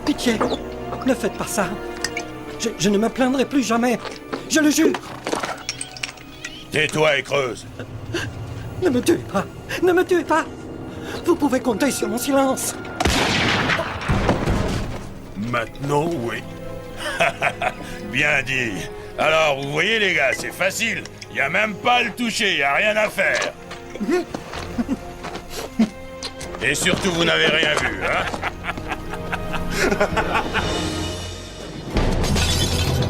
Pitié, ne faites pas ça. Je ne me plaindrai plus jamais. Je le jure. Tais-toi et creuse. Ne me tuez pas. Ne me tuez pas. Vous pouvez compter sur mon silence. Maintenant, oui. Bien dit. Alors, vous voyez les gars, c'est facile. Y a même pas à le toucher, y a rien à faire. Et surtout, vous n'avez rien vu, hein?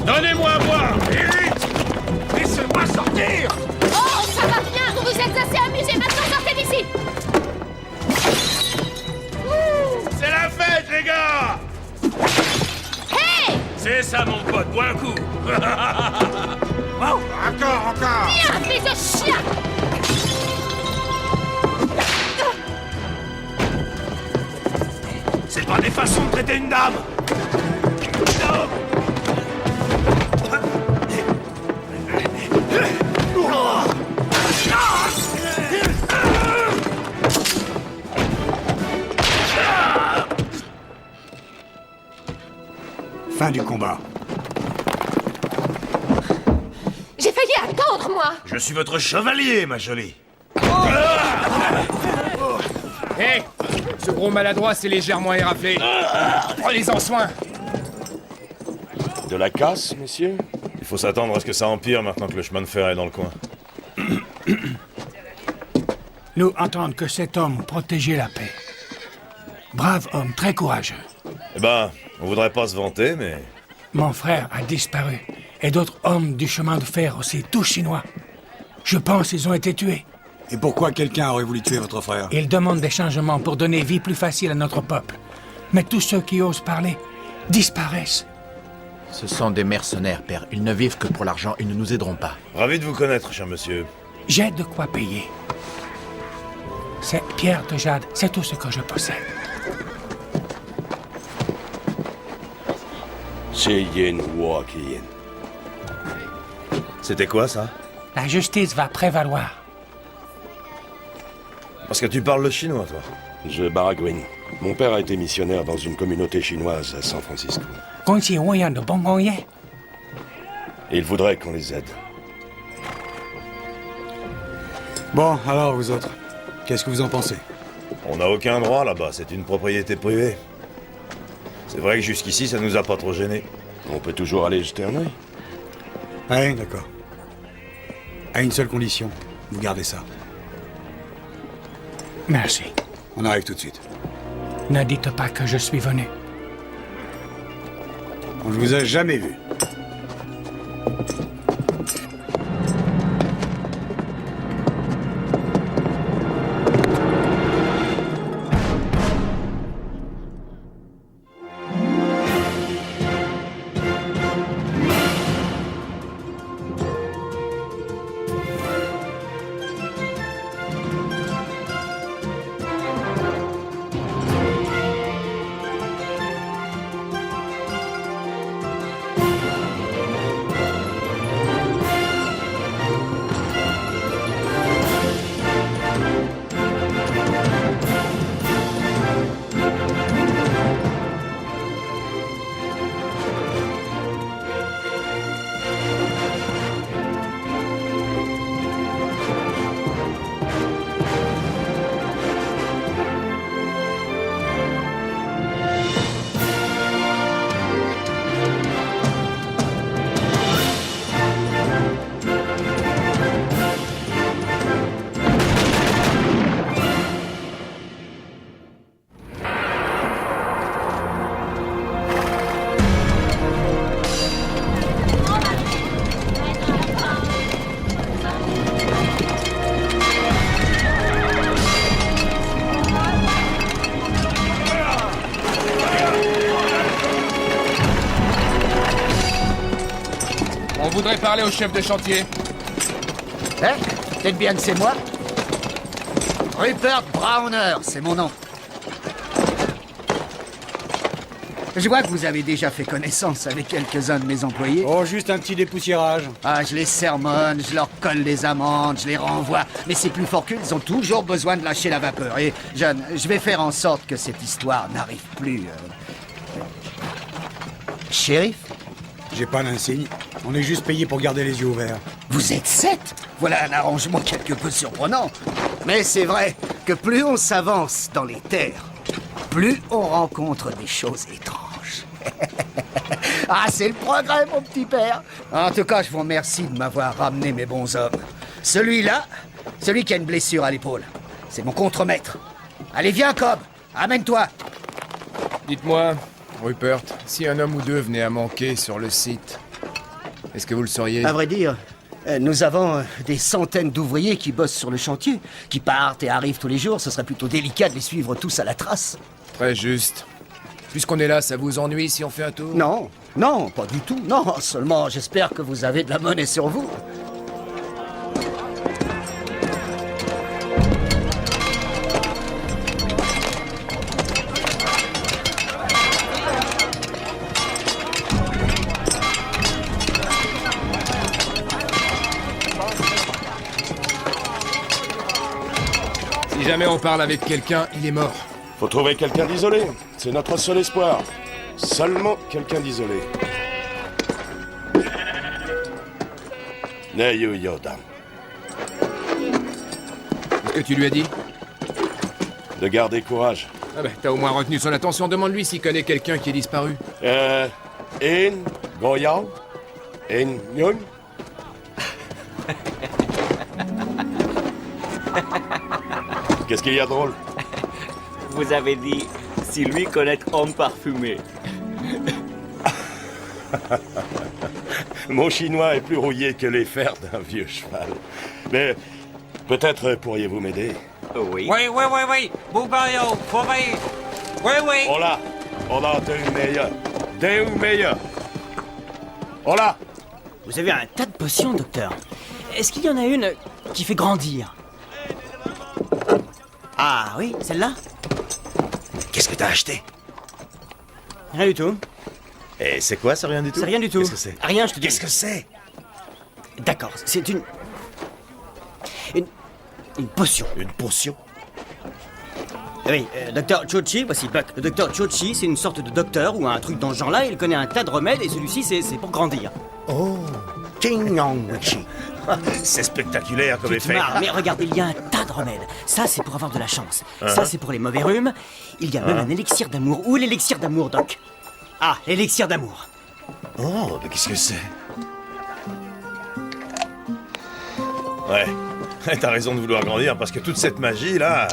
Donnez-moi à boire, et vite! Laissez-moi sortir! Oh, ça va bien, vous vous êtes assez amusés, maintenant sortez d'ici! C'est la fête, les gars! Hey! C'est ça, mon pote, bois un coup! Oh, encore! Viens, fils de chien! C'est pas des façons de traiter une dame! Fin du combat. J'ai failli attendre, moi! Je suis votre chevalier, ma jolie! Hé! Ce gros maladroit s'est légèrement éraflé. Prenez-en soin! De la casse, messieurs? Il faut s'attendre à ce que ça empire maintenant que le chemin de fer est dans le coin. Nous entendons que cet homme protégeait la paix. Brave homme, très courageux. Eh ben, on voudrait pas se vanter, mais... Mon frère a disparu. Et d'autres hommes du chemin de fer aussi, tous chinois. Je pense qu'ils ont été tués. Et pourquoi quelqu'un aurait voulu tuer votre frère? Ils demandent des changements pour donner vie plus facile à notre peuple. Mais tous ceux qui osent parler disparaissent. Ce sont des mercenaires, père. Ils ne vivent que pour l'argent. Ils ne nous aideront pas. Ravi de vous connaître, cher monsieur. J'ai de quoi payer. Cette pierre de jade, c'est tout ce que je possède. C'était quoi, ça? La justice va prévaloir. Parce que tu parles le chinois, toi. Je baragouine. Mon père a été missionnaire dans une communauté chinoise à San Francisco. Et il voudrait qu'on les aide. Bon, alors vous autres, qu'est-ce que vous en pensez? On n'a aucun droit là-bas, c'est une propriété privée. C'est vrai que jusqu'ici, ça nous a pas trop gênés. On peut toujours aller jeter un œil. Ouais, d'accord. À une seule condition, vous gardez ça. Merci. On arrive tout de suite. Ne dites pas que je suis venu. On ne vous a jamais vu. On voudrait parler au chef de chantier. Hein? Peut-être bien que c'est moi? Rupert Browner, c'est mon nom. Je vois que vous avez déjà fait connaissance avec quelques-uns de mes employés. Oh, juste un petit dépoussiérage. Ah, je les sermonne, je leur colle les amendes, je les renvoie. Mais c'est plus fort qu'eux, ils ont toujours besoin de lâcher la vapeur. Et, John, je vais faire en sorte que cette histoire n'arrive plus. Shérif, J'ai pas l'insigne. On est juste payé pour garder les yeux ouverts. vous êtes 7. Voilà un arrangement quelque peu surprenant. Mais c'est vrai que plus on s'avance dans les terres, plus on rencontre des choses étranges. Ah, c'est le progrès, mon petit père. En tout cas, je vous remercie de m'avoir ramené mes bons hommes. Celui-là, celui qui a une blessure à l'épaule, c'est mon contremaître. Allez, viens, Cobb, amène-toi. Dites-moi, Rupert, si un homme ou deux venait à manquer sur le site, est-ce que vous le sauriez? À vrai dire, nous avons des centaines d'ouvriers qui bossent sur le chantier, qui partent et arrivent tous les jours. Ce serait plutôt délicat de les suivre tous à la trace. Très juste. Puisqu'on est là, ça vous ennuie si on fait un tour? Non, non, pas du tout. Non, seulement j'espère que vous avez de la monnaie sur vous. Si jamais on parle avec quelqu'un, il est mort. Faut trouver quelqu'un d'isolé. C'est notre seul espoir. Seulement quelqu'un d'isolé. Neyu Yoda. Qu'est-ce que tu lui as dit? De garder courage. Ah ben, t'as au moins retenu son attention. Demande-lui s'il connaît quelqu'un qui est disparu. In Goyao? In Nyun? Qu'est-ce qu'il y a de drôle? Vous avez dit si lui connaît homme parfumé. Mon chinois est plus rouillé que les fers d'un vieux cheval. Mais peut-être pourriez-vous m'aider? Oui. Oui. Boubayo, forêt. Oui. Hola! Hola, Deux meilleurs. Hola! Vous avez un tas de potions, docteur. Est-ce qu'il y en a une qui fait grandir? Ah oui, celle-là? Qu'est-ce que t'as acheté? Rien du tout. Et c'est quoi ça, rien du tout? C'est rien du tout. Qu'est-ce que c'est? Rien, je te dis. Qu'est-ce que c'est? D'accord, c'est une potion. Une potion? Oui, docteur Chochi, voici Buck. Le docteur Chochi, c'est une sorte de docteur ou un truc dans ce genre-là. Il connaît un tas de remèdes et celui-ci, c'est pour grandir. Oh, King-Yong-Wichi. C'est spectaculaire comme Tu te effet. marres, mais regardez, il y a un tas de remèdes. Ça, c'est pour avoir de la chance. Ça, c'est pour les mauvais rhumes. Il y a même un élixir d'amour. Où est l'élixir d'amour, Doc? Ah, l'élixir d'amour. Oh, mais qu'est-ce que c'est? Ouais, t'as raison de vouloir grandir parce que toute cette magie là,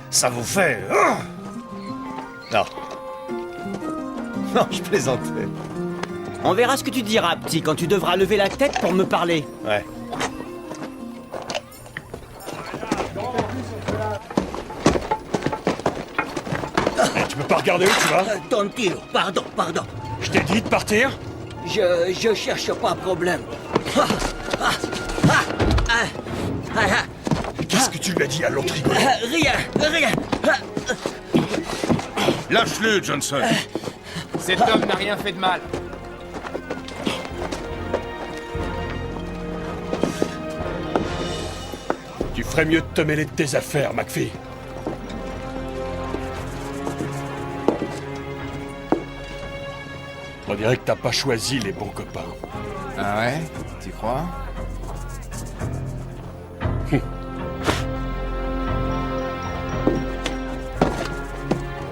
ça vous fait. Oh non. Non, je plaisantais. On verra ce que tu diras, petit, quand tu devras lever la tête pour me parler. Ouais. Eh, tu peux pas regarder où tu vas? Tontil, pardon. Je t'ai dit de partir? Je cherche pas un problème. Qu'est-ce que tu lui as dit à l'autre rigolo? Rien. Lâche-le, Johnson. Cet homme n'a rien fait de mal. Tu ferais mieux de te mêler de tes affaires, McPhee. On dirait que t'as pas choisi les bons copains. Ah ouais? Tu crois?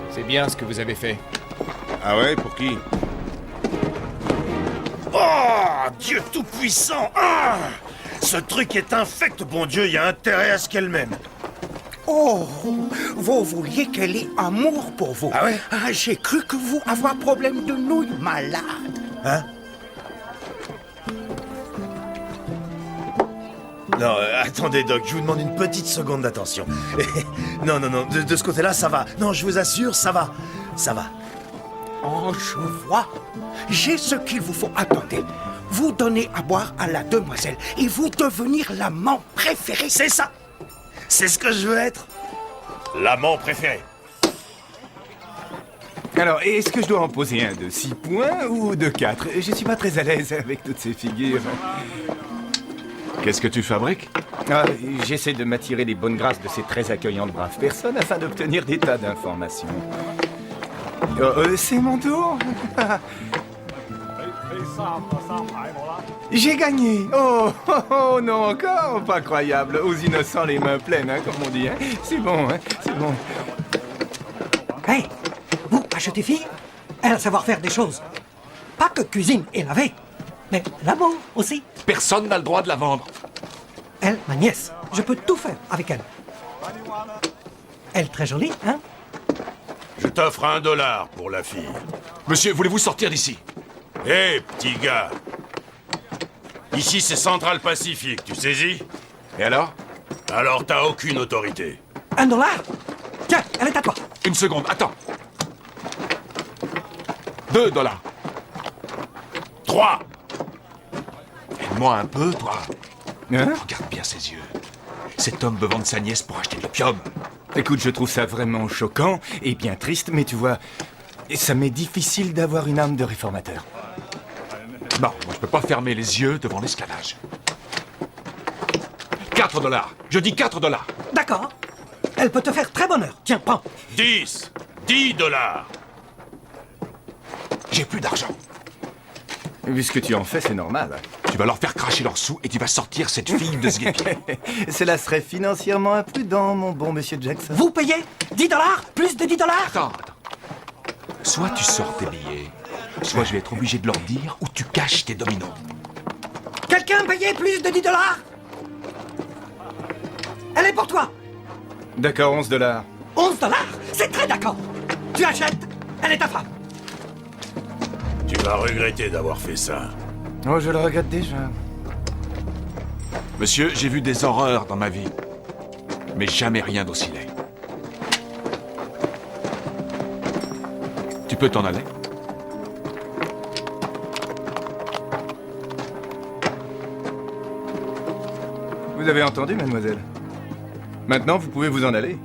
C'est bien ce que vous avez fait. Ah ouais, pour qui? Oh, Dieu tout-puissant! Ah, ce truc est infect, bon Dieu, il y a intérêt à ce qu'elle m'aime. Oh, vous vouliez qu'elle ait amour pour vous. Ah ouais? Ah, j'ai cru que vous avoir problème de nouilles malade. Hein? Non, attendez, Doc, je vous demande une petite seconde d'attention. Non, de ce côté-là, ça va. Non, je vous assure, ça va. Oh, je vois. J'ai ce qu'il vous faut. Attendez. Vous donnez à boire à la demoiselle et vous devenir l'amant préféré. C'est ça. C'est ce que je veux être. L'amant préféré. Alors, est-ce que je dois en poser un de 6 points ou de 4? Je suis pas très à l'aise avec toutes ces figures. Qu'est-ce que tu fabriques? J'essaie de m'attirer les bonnes grâces de ces très accueillantes braves personnes afin d'obtenir des tas d'informations. C'est mon tour. J'ai gagné. Oh, non, encore pas croyable. Aux innocents, les mains pleines, hein, comme on dit. Hein. C'est bon, hein, c'est bon. Hey, vous achetez fille, elle a savoir faire des choses. Pas que cuisine et laver, mais l'amour aussi. Personne n'a le droit de la vendre. Elle, ma nièce, je peux tout faire avec elle. Elle très jolie, hein? Je t'offre $1 pour la fille. Monsieur, voulez-vous sortir d'ici? Hé, petit gars. Ici, c'est Central Pacifique, tu saisis? Et alors? Alors, t'as aucune autorité. $1? Tiens, elle est à toi. Une seconde, attends. $2. 3. Aide-moi un peu, toi. Hein? Regarde bien ses yeux. Cet homme veut vendre sa nièce pour acheter de l'opium. Écoute, je trouve ça vraiment choquant et bien triste, mais tu vois, ça m'est difficile d'avoir une âme de réformateur. Non, moi je peux pas fermer les yeux devant l'esclavage. $4. Je dis $4. D'accord. Elle peut te faire très bonheur. Tiens, prends. 10. $10. J'ai plus d'argent. Vu ce que tu en fais, c'est normal. Tu vas leur faire cracher leurs sous et tu vas sortir cette fille de ce guépier. Cela serait financièrement imprudent, mon bon monsieur Jackson. Vous payez $10? Plus de $10? Attends. Soit tu sors tes billets, soit je vais être obligé de leur dire où tu caches tes dominos. Quelqu'un payait plus de $10? Elle est pour toi. D'accord, $11. $11? C'est très d'accord. Tu achètes, elle est ta femme. Tu vas regretter d'avoir fait ça. Oh, je le regrette déjà. Monsieur, j'ai vu des horreurs dans ma vie, mais jamais rien d'aussi laid. Tu peux t'en aller? Vous avez entendu, mademoiselle? Maintenant, vous pouvez vous en aller.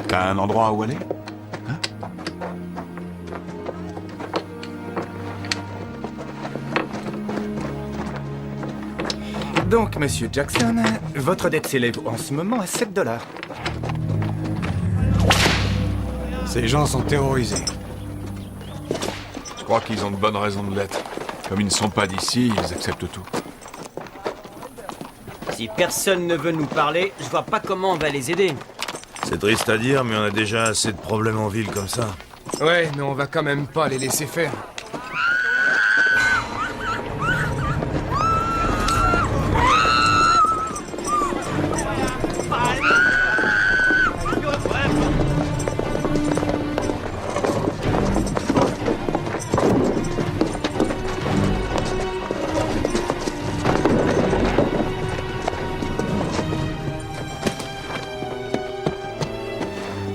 T'as un endroit où aller? Donc, monsieur Jackson, votre dette s'élève en ce moment à $7. Ces gens sont terrorisés. Je crois qu'ils ont de bonnes raisons de l'être. Comme ils ne sont pas d'ici, ils acceptent tout. Si personne ne veut nous parler, je vois pas comment on va les aider. C'est triste à dire, mais on a déjà assez de problèmes en ville comme ça. Ouais, mais on va quand même pas les laisser faire.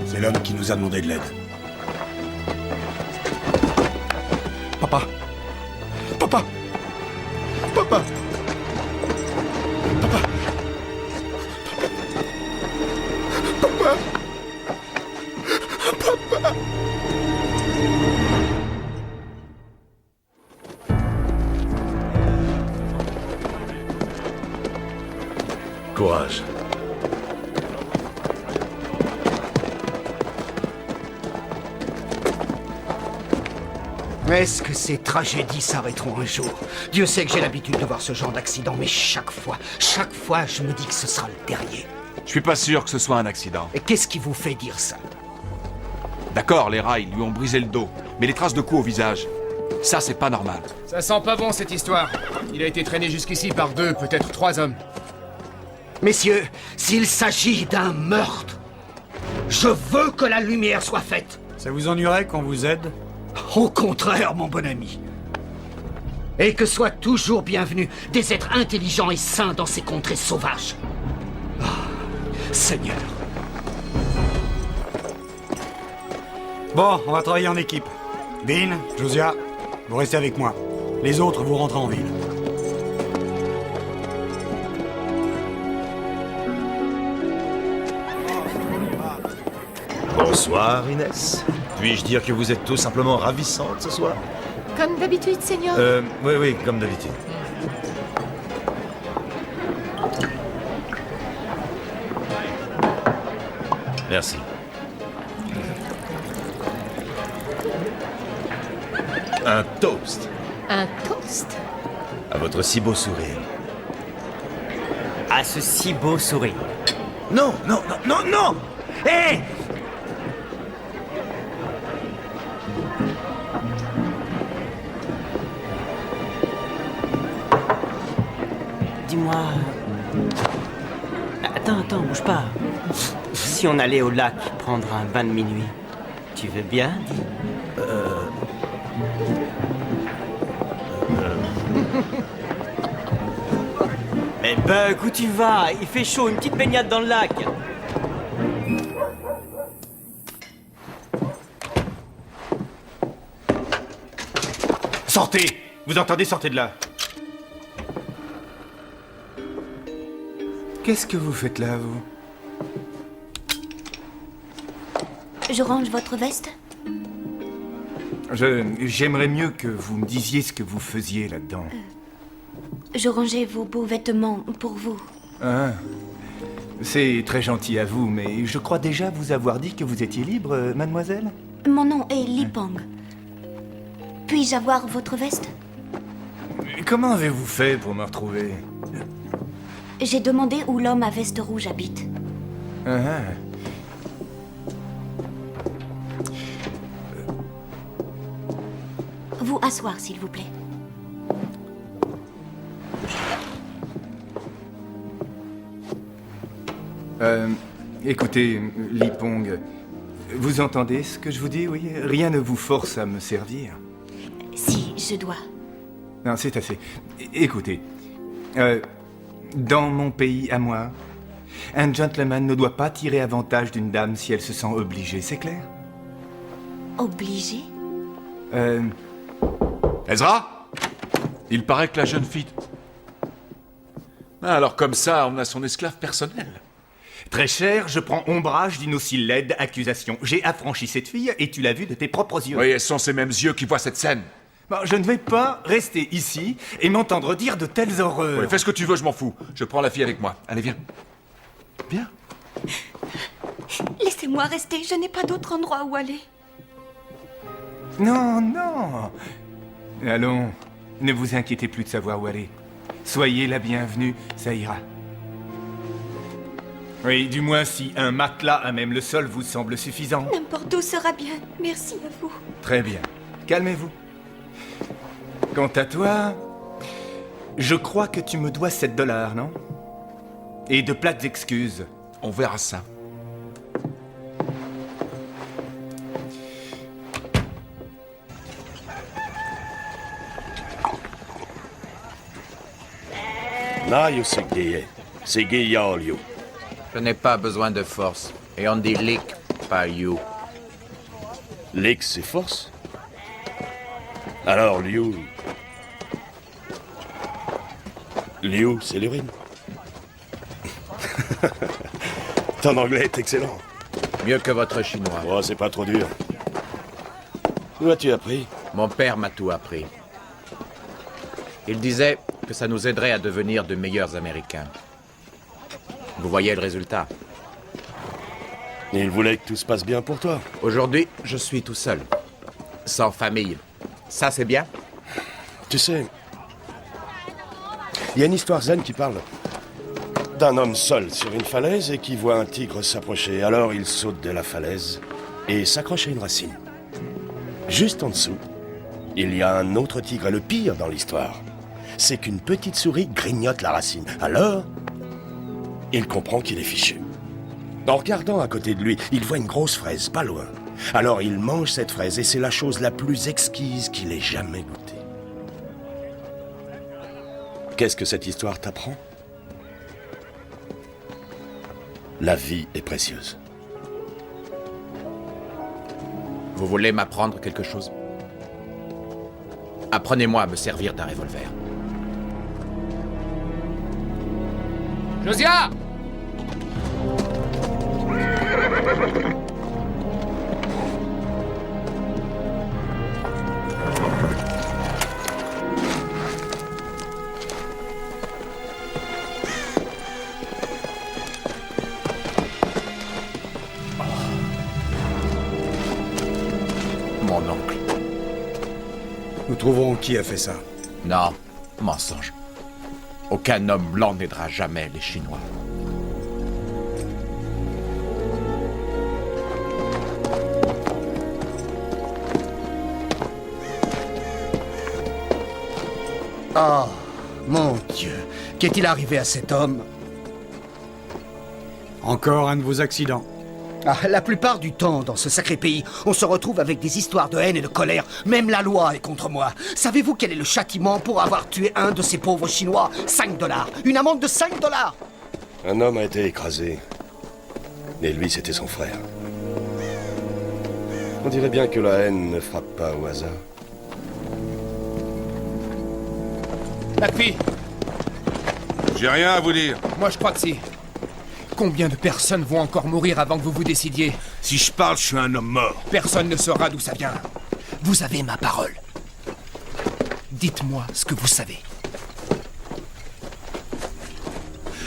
C'est l'homme qui nous a demandé de l'aide. Papa! Papa! Papa! Papa! Papa! Papa! Courage. Est-ce que ces tragédies s'arrêteront un jour? Dieu sait que j'ai l'habitude de voir ce genre d'accident, mais chaque fois, je me dis que ce sera le dernier. Je suis pas sûr que ce soit un accident. Et qu'est-ce qui vous fait dire ça? D'accord, les rails lui ont brisé le dos, mais les traces de coups au visage, ça c'est pas normal. Ça sent pas bon cette histoire. Il a été traîné jusqu'ici par 2, peut-être 3 hommes. Messieurs, s'il s'agit d'un meurtre, je veux que la lumière soit faite. Ça vous ennuierait qu'on vous aide? Au contraire, mon bon ami. Et que soient toujours bienvenus des êtres intelligents et sains dans ces contrées sauvages. Ah, Seigneur. Bon, on va travailler en équipe. Vin, Josiah, vous restez avec moi. Les autres, vous rentrez en ville. Bonsoir, Inès. Puis-je dire que vous êtes tout simplement ravissante ce soir? Comme d'habitude, Seigneur. Oui, comme d'habitude. Merci. Un toast Un toast? à votre si beau sourire. À ce si beau sourire. Non, non, non, non, non! Hé! Dis-moi... Attends, bouge pas. Si on allait au lac prendre un bain de minuit, tu veux bien? Mais Bug, où tu vas? Il fait chaud, une petite baignade dans le lac. Sortez! Vous entendez? Sortez de là! Qu'est-ce que vous faites là, vous? Je range votre veste? J'aimerais mieux que vous me disiez ce que vous faisiez là-dedans. Je rangeais vos beaux vêtements pour vous. Ah, c'est très gentil à vous, mais je crois déjà vous avoir dit que vous étiez libre, mademoiselle? Mon nom est Li Pang. Puis-je avoir votre veste? Comment avez-vous fait pour me retrouver? J'ai demandé où l'homme à veste rouge habite. Ah. Vous asseoir, s'il vous plaît. Écoutez, Li Pong, vous entendez ce que je vous dis, oui? Rien ne vous force à me servir. Si, je dois. Non, c'est assez. Écoutez, dans mon pays à moi, un gentleman ne doit pas tirer avantage d'une dame si elle se sent obligée, c'est clair? Obligé? Ezra? Il paraît que la jeune fille... Ah, alors comme ça, on a son esclave personnel. Très cher, je prends ombrage d'une aussi laide accusation. J'ai affranchi cette fille et tu l'as vue de tes propres yeux. Oui, et ce sont ces mêmes yeux qui voient cette scène. Bon, je ne vais pas rester ici et m'entendre dire de telles horreurs. Oui, fais ce que tu veux, je m'en fous. Je prends la fille avec moi. Allez, viens. Viens. Laissez-moi rester, je n'ai pas d'autre endroit où aller. Non, non. Allons, ne vous inquiétez plus de savoir où aller. Soyez la bienvenue, ça ira. Oui, du moins si un matelas à même le sol vous semble suffisant. N'importe où sera bien, merci à vous. Très bien, calmez-vous. Quant à toi, je crois que tu me dois $7, non? Et de plates excuses. On verra ça. Na, you c'est Guillaume, you. Je n'ai pas besoin de force. Et on dit lick, pas you. Lick, c'est force? Alors, Liu... Liu, c'est l'urine. Ton anglais est excellent. Mieux que votre chinois. Oh, c'est pas trop dur. Où as-tu appris? Mon père m'a tout appris. Il disait que ça nous aiderait à devenir de meilleurs Américains. Vous voyez le résultat. Il voulait que tout se passe bien pour toi. Aujourd'hui, je suis tout seul. Sans famille. Ça, c'est bien? Tu sais, il y a une histoire zen qui parle d'un homme seul sur une falaise et qui voit un tigre s'approcher. Alors il saute de la falaise et s'accroche à une racine. Juste en dessous, il y a un autre tigre. Et le pire dans l'histoire, c'est qu'une petite souris grignote la racine. Alors, il comprend qu'il est fichu. En regardant à côté de lui, il voit une grosse fraise, pas loin. Alors il mange cette fraise et c'est la chose la plus exquise qu'il ait jamais goûtée. Qu'est-ce que cette histoire t'apprend? La vie est précieuse. Vous voulez m'apprendre quelque chose? Apprenez-moi à me servir d'un revolver. Josiah! trouverons qui a fait ça. Non, mensonge. Aucun homme blanc n'aidera jamais les Chinois. Oh, mon Dieu. Qu'est-il arrivé à cet homme? Encore un de vos accidents. Ah, la plupart du temps, dans ce sacré pays, on se retrouve avec des histoires de haine et de colère. Même la loi est contre moi. Savez-vous quel est le châtiment pour avoir tué un de ces pauvres Chinois? 5 $. Une amende de 5 $. Un homme a été écrasé. Et lui, c'était son frère. On dirait bien que la haine ne frappe pas au hasard. La fille. J'ai rien à vous dire. Moi, je crois que si. Combien de personnes vont encore mourir avant que vous vous décidiez? Si je parle, je suis un homme mort. Personne ne saura d'où ça vient. Vous avez ma parole. Dites-moi ce que vous savez.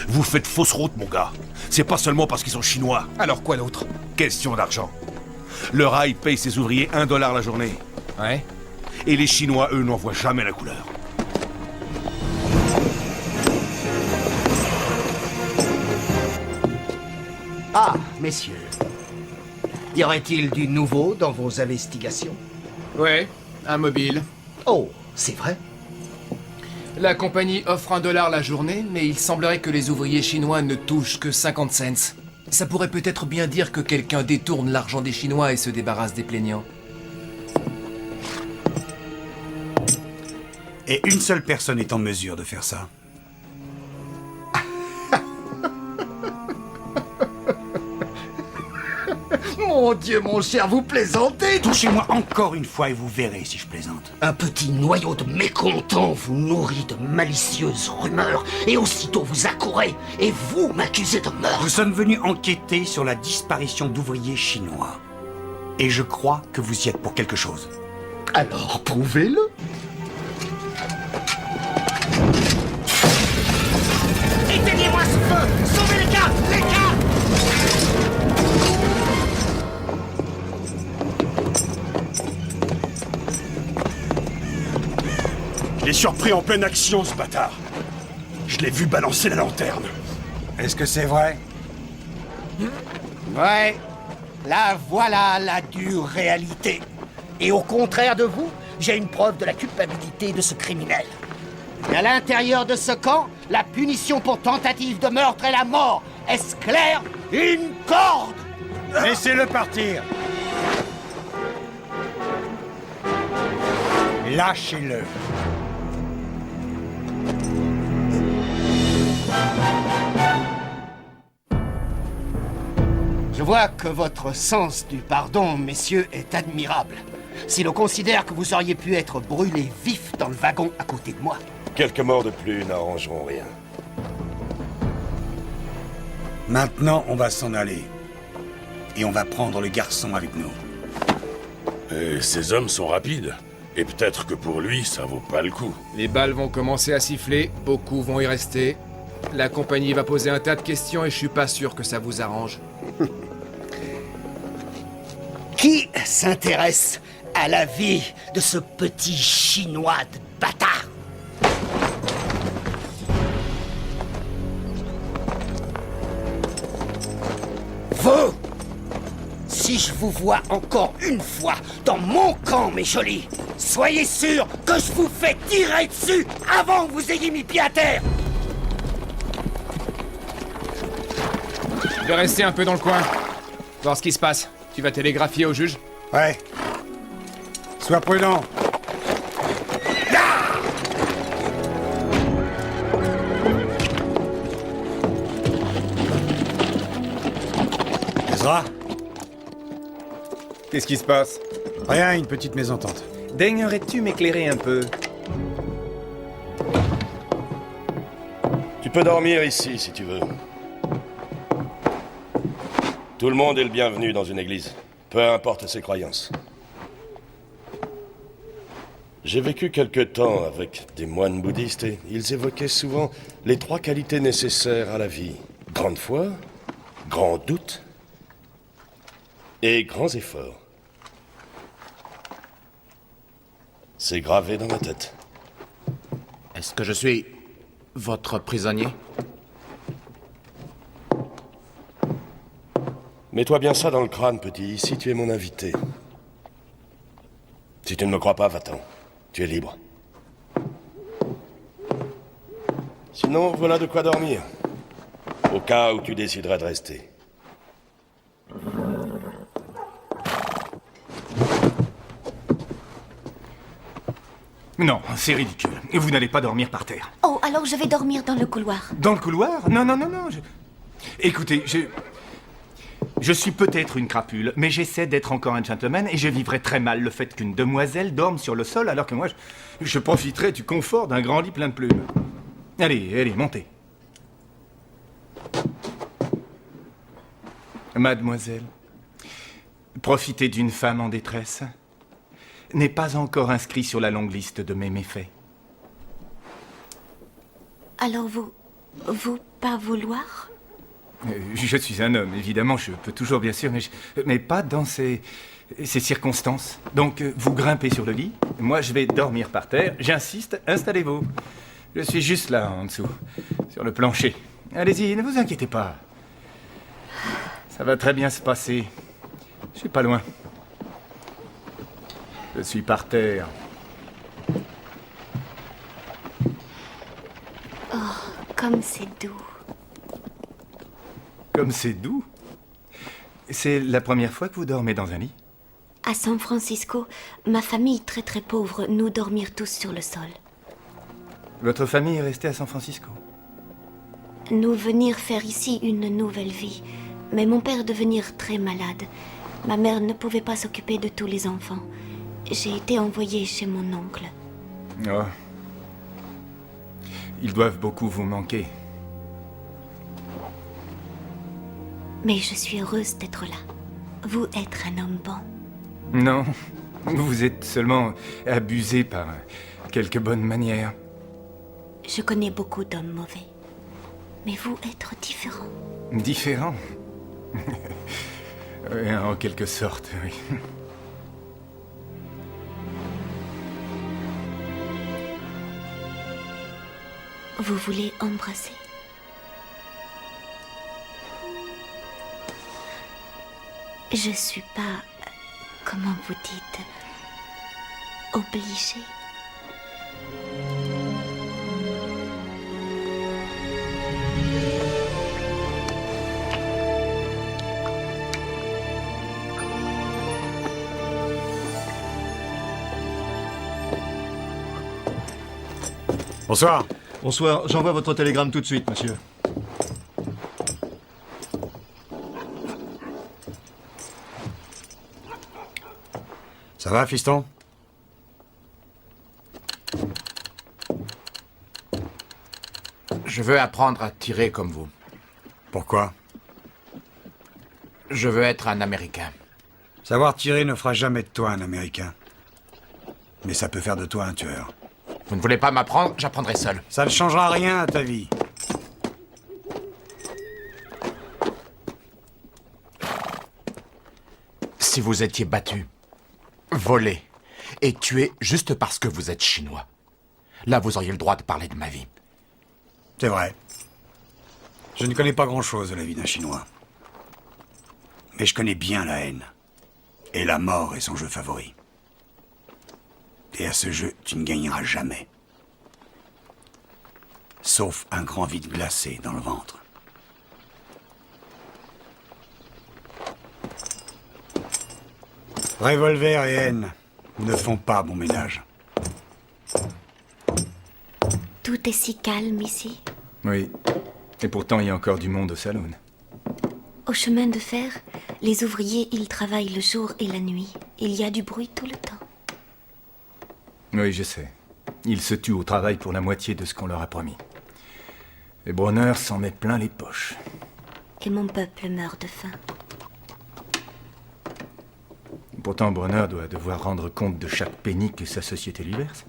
Vous faites fausse route, mon gars. C'est pas seulement parce qu'ils sont chinois. Alors quoi d'autre? Question d'argent. Le rail paye ses ouvriers $1 la journée. Ouais. Et les Chinois, eux, n'en voient jamais la couleur. Ah, messieurs. Y aurait-il du nouveau dans vos investigations? Ouais, un mobile. Oh, c'est vrai? La compagnie offre $1 la journée, mais il semblerait que les ouvriers chinois ne touchent que 50 cents. Ça pourrait peut-être bien dire que quelqu'un détourne l'argent des Chinois et se débarrasse des plaignants. Et une seule personne est en mesure de faire ça. Mon Dieu, mon cher, vous plaisantez? Touchez-moi encore une fois et vous verrez si je plaisante. Un petit noyau de mécontents vous nourrit de malicieuses rumeurs et aussitôt vous accourez et vous m'accusez de meurtre. Nous sommes venus enquêter sur la disparition d'ouvriers chinois. Et je crois que vous y êtes pour quelque chose. Alors, prouvez-le. Éteignez-moi ce feu! Sauvez les gars! Les gars! Je l'ai surpris en pleine action, ce bâtard. Je l'ai vu balancer la lanterne. Est-ce que c'est vrai? Ouais. Là, voilà la dure réalité. Et au contraire de vous, j'ai une preuve de la culpabilité de ce criminel. Et à l'intérieur de ce camp, la punition pour tentative de meurtre est la mort. Est-ce clair? Une corde! Laissez-le partir. Lâchez-le. Je vois que votre sens du pardon, messieurs, est admirable. Si l'on considère que vous auriez pu être brûlés vifs dans le wagon à côté de moi. Quelques morts de plus n'arrangeront rien. Maintenant, on va s'en aller. Et on va prendre le garçon avec nous. Et ces hommes sont rapides. Et peut-être que pour lui, ça vaut pas le coup. Les balles vont commencer à siffler, beaucoup vont y rester. La compagnie va poser un tas de questions et je suis pas sûr que ça vous arrange. Qui s'intéresse à la vie de ce petit Chinois de bâtard? Vous! Si je vous vois encore une fois dans mon camp, mes jolis, soyez sûrs que je vous fais tirer dessus avant que vous ayez mis pied à terre! Je vais rester un peu dans le coin, voir ce qui se passe. Tu vas télégraphier au juge? Ouais. Sois prudent. Ezra? Qu'est-ce qui se passe? Rien, une petite mésentente. Daignerais-tu m'éclairer un peu? Tu peux dormir ici, si tu veux. Tout le monde est le bienvenu dans une église, peu importe ses croyances. J'ai vécu quelque temps avec des moines bouddhistes et ils évoquaient souvent les 3 qualités nécessaires à la vie. Grande foi, grand doute et grands efforts. C'est gravé dans ma tête. Est-ce que je suis votre prisonnier? Mets-toi bien ça dans le crâne, petit. Ici, tu es mon invité. Si tu ne me crois pas, va-t'en. Tu es libre. Sinon, voilà de quoi dormir. Au cas où tu déciderais de rester. Non, c'est ridicule. Et vous n'allez pas dormir par terre. Oh, alors je vais dormir dans le couloir. Dans le couloir? Non, non, non, non. Écoutez, je suis peut-être une crapule, mais j'essaie d'être encore un gentleman et je vivrais très mal le fait qu'une demoiselle dorme sur le sol alors que moi, je profiterais du confort d'un grand lit plein de plumes. Allez, allez, montez. Mademoiselle, profiter d'une femme en détresse n'est pas encore inscrit sur la longue liste de mes méfaits. Alors vous pas vouloir? Je suis un homme, évidemment, je peux toujours, bien sûr, mais pas dans ces circonstances. Donc, vous grimpez sur le lit, moi je vais dormir par terre, j'insiste, installez-vous. Je suis juste là, en dessous, sur le plancher. Allez-y, ne vous inquiétez pas. Ça va très bien se passer. Je suis pas loin. Je suis par terre. Oh, comme c'est doux. Comme c'est doux. C'est la première fois que vous dormez dans un lit? À San Francisco, ma famille très très pauvre, nous dormir tous sur le sol. Votre famille est restée à San Francisco? Nous venir faire ici une nouvelle vie. Mais mon père devenir très malade. Ma mère ne pouvait pas s'occuper de tous les enfants. J'ai été envoyée chez mon oncle. Oh. Ils doivent beaucoup vous manquer. Mais je suis heureuse d'être là. Vous êtes un homme bon. Non, vous êtes seulement abusé par quelques bonnes manières. Je connais beaucoup d'hommes mauvais. Mais vous êtes différent. Différent? Oui, en quelque sorte, oui. Vous voulez embrasser? Je suis pas, comment vous dites, obligée. Bonsoir. Bonsoir, j'envoie votre télégramme tout de suite, monsieur. Ça va, fiston? Je veux apprendre à tirer comme vous. Pourquoi? Je veux être un Américain. Savoir tirer ne fera jamais de toi un Américain. Mais ça peut faire de toi un tueur. Vous ne voulez pas m'apprendre, j'apprendrai seul. Ça ne changera rien à ta vie. Si vous étiez battu, volé et tué juste parce que vous êtes chinois, là vous auriez le droit de parler de ma vie. C'est vrai. Je ne connais pas grand-chose de la vie d'un Chinois. Mais je connais bien la haine. Et la mort est son jeu favori. Et à ce jeu, tu ne gagneras jamais. Sauf un grand vide glacé dans le ventre. Revolver et haine ne font pas bon ménage. Tout est si calme ici. Oui. Et pourtant, il y a encore du monde au saloon. Au chemin de fer, les ouvriers, ils travaillent le jour et la nuit. Il y a du bruit tout le temps. Oui, je sais. Ils se tuent au travail pour la moitié de ce qu'on leur a promis. Et Bronner s'en met plein les poches. Et mon peuple meurt de faim. Pourtant, Bronner doit devoir rendre compte de chaque penny que sa société lui verse.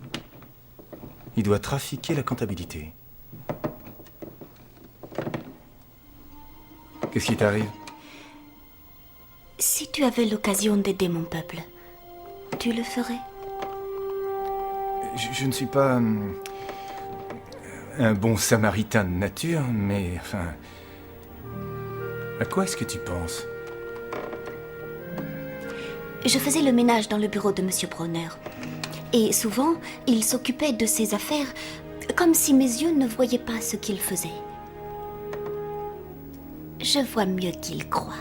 Il doit trafiquer la comptabilité. Qu'est-ce qui t'arrive? Si tu avais l'occasion d'aider mon peuple, tu le ferais? je ne suis pas un bon samaritain de nature, mais enfin... À quoi est-ce que tu penses? Je faisais le ménage dans le bureau de Monsieur Brauner. Et souvent, il s'occupait de ses affaires comme si mes yeux ne voyaient pas ce qu'il faisait. Je vois mieux qu'il croit.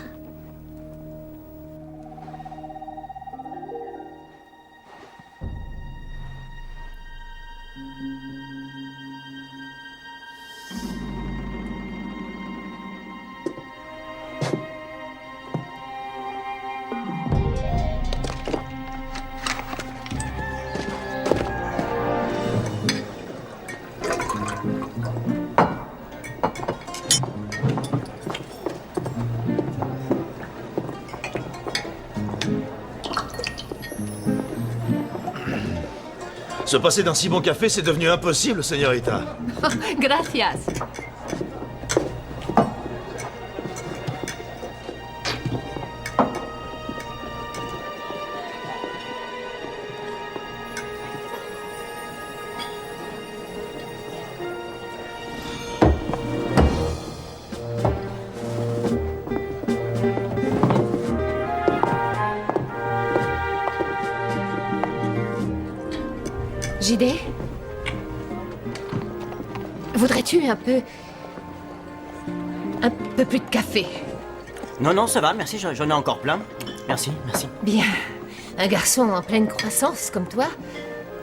Se passer d'un si bon café, c'est devenu impossible, señorita. Gracias. JD? Voudrais-tu un peu plus de café? Non, non, ça va, merci, j'en ai encore plein. Merci, merci. Bien. Un garçon en pleine croissance comme toi,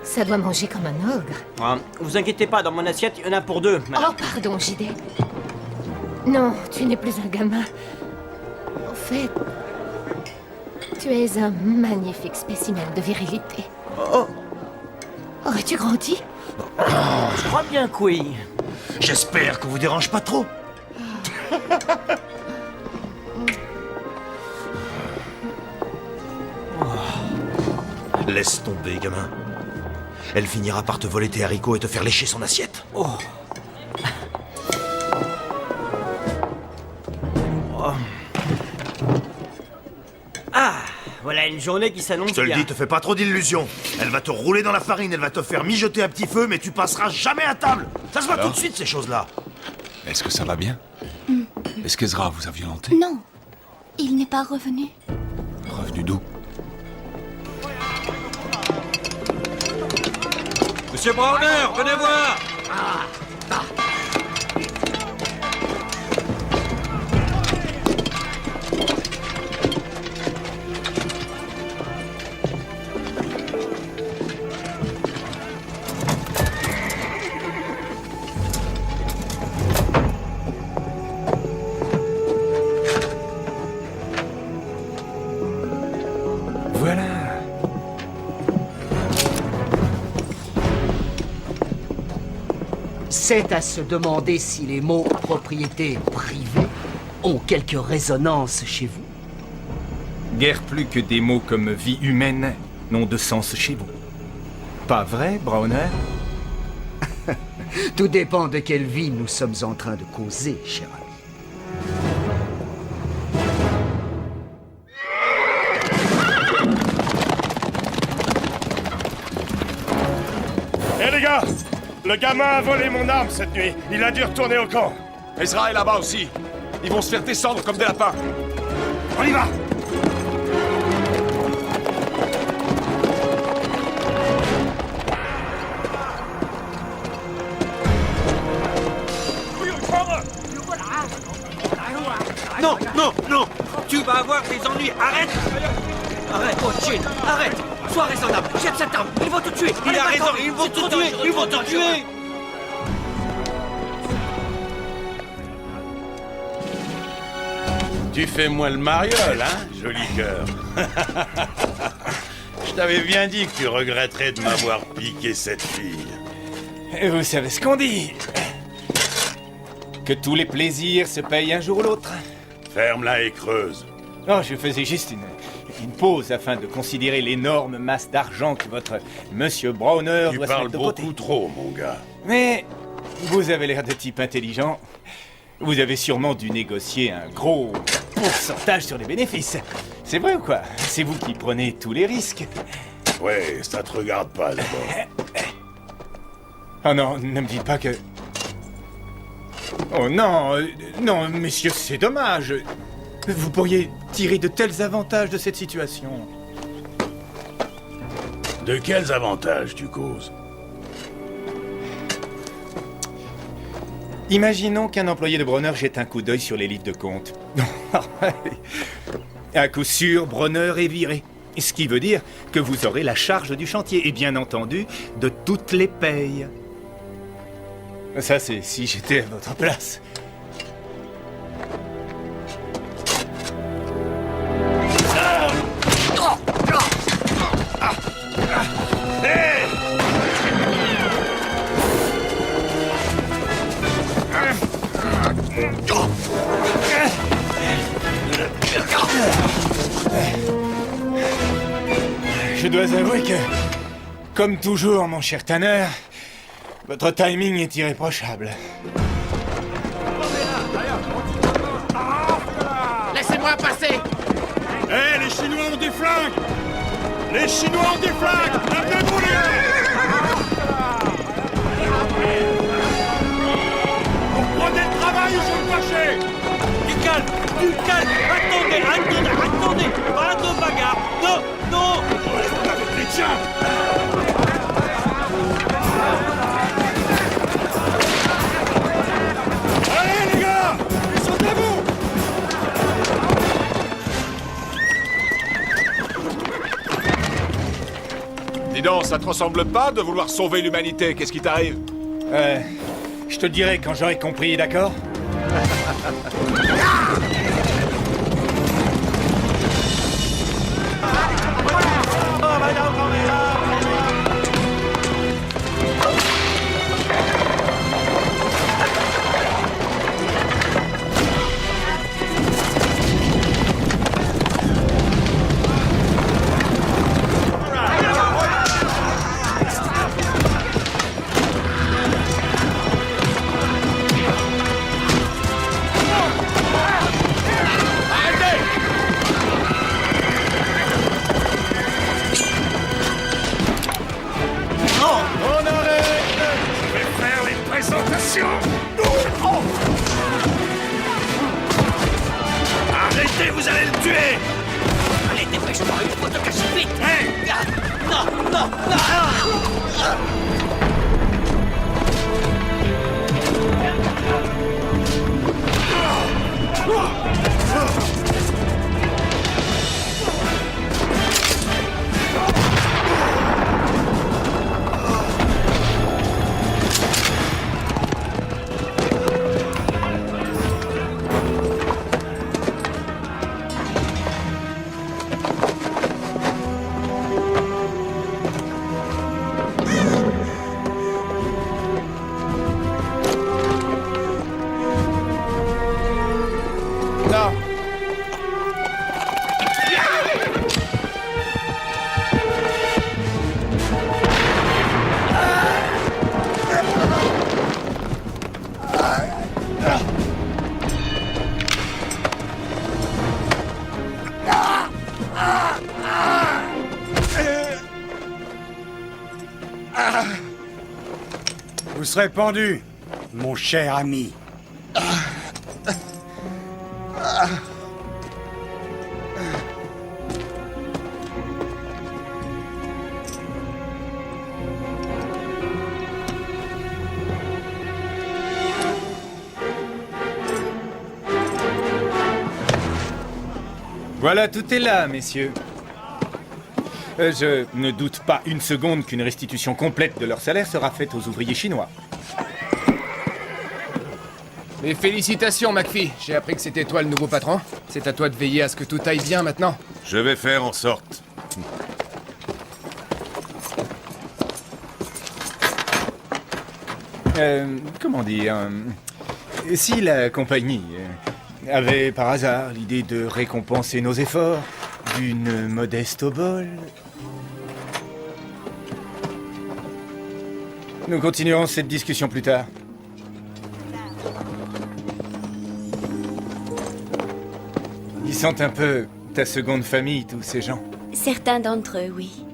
ça doit manger comme un ogre. Ah, vous inquiétez pas, dans mon assiette, il y en a pour deux, madame. Oh, pardon, JD. Non, tu n'es plus un gamin. En fait, tu es un magnifique spécimen de virilité. Oh. Aurais-tu grandi? Je crois bien que oui. J'espère qu'on vous dérange pas trop. Laisse tomber, gamin. Elle finira par te voler tes haricots et te faire lécher son assiette. Oh. Oh. Ah, voilà une journée qui s'annonce Je te le bien. dis, te fais pas trop d'illusions. Elle va te rouler dans la farine, elle va te faire mijoter à petit feu, mais tu passeras jamais à table. Ça se voit tout de suite, ces choses-là. Est-ce que ça va bien? Est-ce qu'Ezra vous a violenté? Non, il n'est pas revenu. Revenu d'où? Monsieur Brauner, venez voir! Voilà. C'est à se demander si les mots propriété privée ont quelque résonance chez vous. Guère plus que des mots comme vie humaine n'ont de sens chez vous. Pas vrai, Brauner? Tout dépend de quelle vie nous sommes en train de causer, cher ami. Hé les gars, le gamin a volé mon arme cette nuit. Il a dû retourner au camp. Ezra est là-bas aussi. Ils vont se faire descendre comme des lapins. On y va. Non, non, non! Tu vas avoir des ennuis, arrête! Arrête, oh Chin, arrête! Sois raisonnable, jette cette arme, ils vont te tuer! Il a raison, ils vont te tuer! Ils vont te tuer! Tu fais moins le mariole, hein, joli cœur. Je t'avais bien dit que tu regretterais de m'avoir piqué cette fille. Et vous savez ce qu'on dit? Que tous les plaisirs se payent un jour ou l'autre. Ferme-la et creuse. Non, je faisais juste une pause afin de considérer l'énorme masse d'argent que votre monsieur Brauner Tu doit se parles mettre de côté. beaucoup trop, mon gars. Mais vous avez l'air de type intelligent. Vous avez sûrement dû négocier un gros pourcentage sur les bénéfices. C'est vrai ou quoi? C'est vous qui prenez tous les risques. Ouais, ça te regarde pas d'abord. Oh non, ne me dites pas que... Oh non, non, messieurs, c'est dommage. Vous pourriez tirer de tels avantages de cette situation. De quels avantages tu causes? Imaginons qu'un employé de Bronner jette un coup d'œil sur les livres de compte. À coup sûr, Bronner est viré. Ce qui veut dire que vous aurez la charge du chantier et bien entendu de toutes les payes. Ça, c'est si j'étais à votre place. Je dois avouer que, comme toujours, mon cher Tanner, votre timing est irréprochable. Laissez-moi passer! Hé, les Chinois ont des flingues! Les Chinois ont des flingues! Levez-vous, les gars! Vous prenez le travail ou je vais me fâcher! Du calme! Du calme! Attendez! Pas de bagarre! Non! Avec les tiens! Allez, les gars! Descendez-vous! Dis donc, ça te ressemble pas de vouloir sauver l'humanité? Qu'est-ce qui t'arrive? Je te le dirai quand j'aurai compris, d'accord? Arrêtez, vous allez le tuer! Allez, dépêche-toi, il faut te cacher vite! Hey! Non! Vous serez pendu, mon cher ami. Voilà, tout est là, messieurs. Je ne doute pas une seconde qu'une restitution complète de leur salaire sera faite aux ouvriers chinois. Mes félicitations, McPhee. J'ai appris que c'était toi le nouveau patron. C'est à toi de veiller à ce que tout aille bien maintenant. Je vais faire en sorte. Comment dire... si la compagnie avait par hasard l'idée de récompenser nos efforts d'une modeste obole... Nous continuerons cette discussion plus tard. Ils sentent un peu ta seconde famille, tous ces gens. Certains d'entre eux, oui.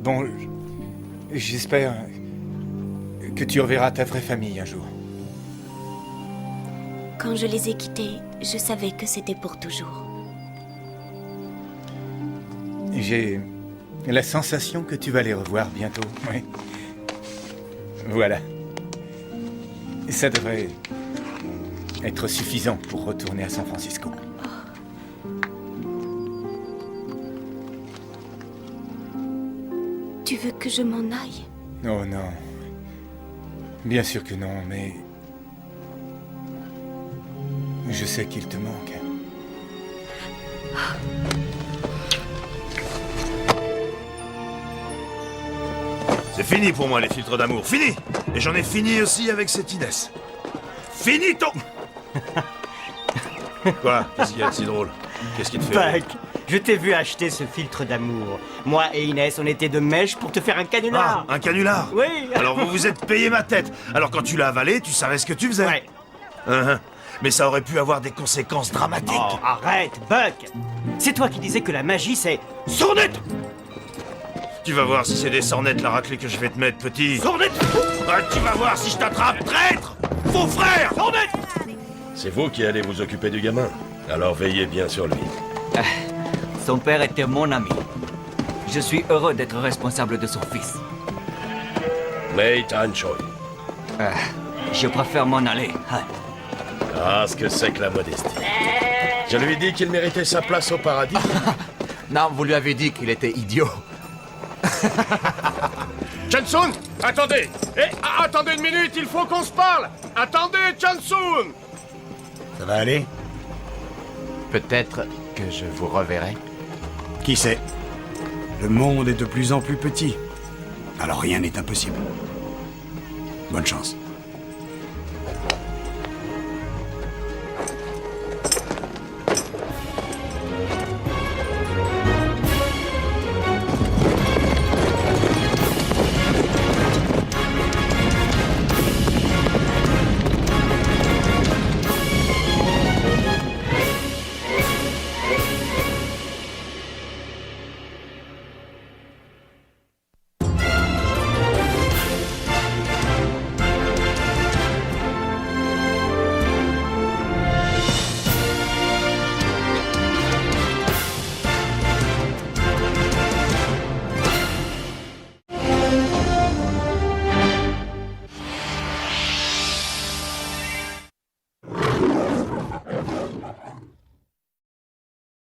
Bon, j'espère que tu reverras ta vraie famille un jour. Quand je les ai quittés, je savais que c'était pour toujours. J'ai la sensation que tu vas les revoir bientôt, oui. Voilà. Ça devrait être suffisant pour retourner à San Francisco. Tu veux que je m'en aille? Oh non. Bien sûr que non, mais... je sais qu'il te manque. C'est fini pour moi, les filtres d'amour. Fini! Et j'en ai fini aussi avec cette Inès. Finito! Quoi? Qu'est-ce qu'il y a de si drôle? Qu'est-ce qui te fait rire? Buck, je t'ai vu acheter ce filtre d'amour. Moi et Inès, on était de mèche pour te faire un canular. Ah, un canular? Oui. Alors vous vous êtes payé ma tête. Alors quand tu l'as avalé, tu savais ce que tu faisais. Ouais. Mais ça aurait pu avoir des conséquences dramatiques. Oh, arrête, Buck. C'est toi qui disais que la magie, c'est... Sornette! Tu vas voir si c'est des sornettes la raclée que je vais te mettre, petit. Sornette! Ah, tu vas voir si je t'attrape, traître! Faux frère! Sornette! C'est vous qui allez vous occuper du gamin. Alors veillez bien sur lui. Son père était mon ami. Je suis heureux d'être responsable de son fils. Mate Hanchoi. Je préfère m'en aller. Ah, ce que c'est que la modestie. Je lui ai dit qu'il méritait sa place au paradis. Non, vous lui avez dit qu'il était idiot. Chansun, attendez. Attendez une minute, il faut qu'on se parle. Attendez, Chansun. Ça va aller? Peut-être que je vous reverrai. Qui sait? Le monde est de plus en plus petit. Alors rien n'est impossible. Bonne chance.